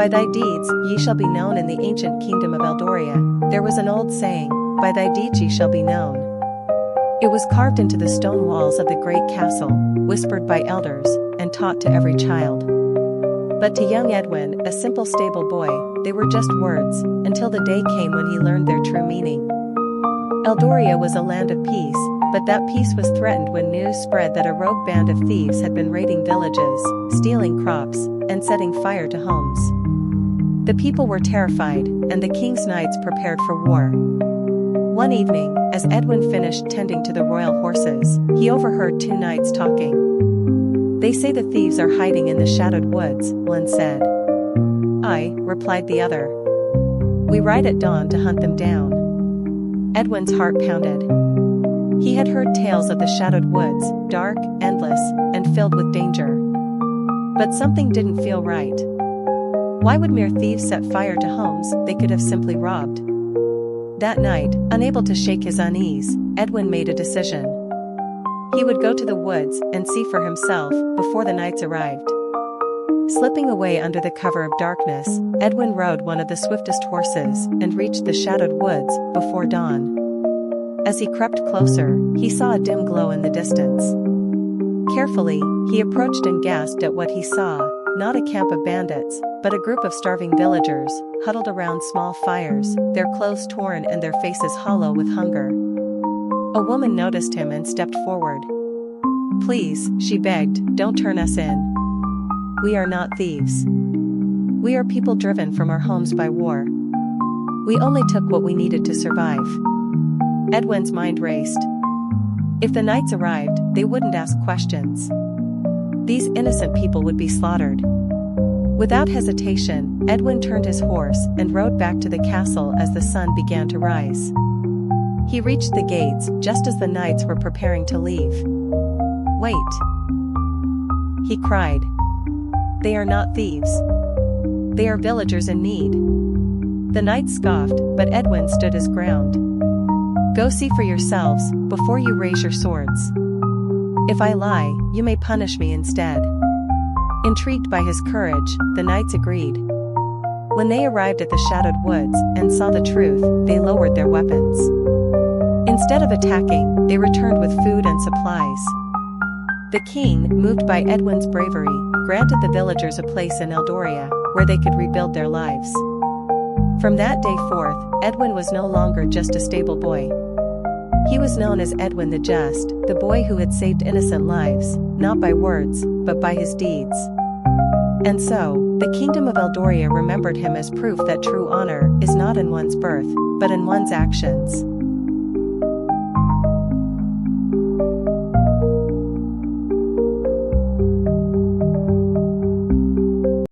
By thy deeds ye shall be known in the ancient kingdom of Eldoria. There was an old saying, by thy deeds ye shall be known. It was carved into the stone walls of the great castle, whispered by elders, and taught to every child. But to young Edwin, a simple stable boy, they were just words, until the day came when he learned their true meaning. Eldoria was a land of peace, but that peace was threatened when news spread that a rogue band of thieves had been raiding villages, stealing crops, and setting fire to homes. The people were terrified, and the king's knights prepared for war. One evening, as Edwin finished tending to the royal horses, he overheard two knights talking. They say the thieves are hiding in the shadowed woods, one said. Aye, replied the other. We ride at dawn to hunt them down. Edwin's heart pounded. He had heard tales of the shadowed woods, dark, endless, and filled with danger. But something didn't feel right. Why would mere thieves set fire to homes they could have simply robbed? That night, unable to shake his unease, Edwin made a decision. He would go to the woods and see for himself before the knights arrived. Slipping away under the cover of darkness, Edwin rode one of the swiftest horses and reached the shadowed woods before dawn. As he crept closer, he saw a dim glow in the distance. Carefully, he approached and gasped at what he saw, not a camp of bandits, but a group of starving villagers, huddled around small fires, their clothes torn and their faces hollow with hunger. A woman noticed him and stepped forward. Please, she begged, don't turn us in. We are not thieves. We are people driven from our homes by war. We only took what we needed to survive. Edwin's mind raced. If the knights arrived, they wouldn't ask questions. These innocent people would be slaughtered. Without hesitation, Edwin turned his horse and rode back to the castle as the sun began to rise. He reached the gates just as the knights were preparing to leave. Wait! He cried. They are not thieves. They are villagers in need. The knights scoffed, but Edwin stood his ground. Go see for yourselves, before you raise your swords. If I lie, you may punish me instead. Intrigued by his courage, the knights agreed. When they arrived at the shadowed woods and saw the truth, they lowered their weapons. Instead of attacking, they returned with food and supplies. The king, moved by Edwin's bravery, granted the villagers a place in Eldoria, where they could rebuild their lives. From that day forth, Edwin was no longer just a stable boy. He was known as Edwin the Just, the boy who had saved innocent lives, not by words, but by his deeds. And so, the kingdom of Eldoria remembered him as proof that true honor is not in one's birth, but in one's actions.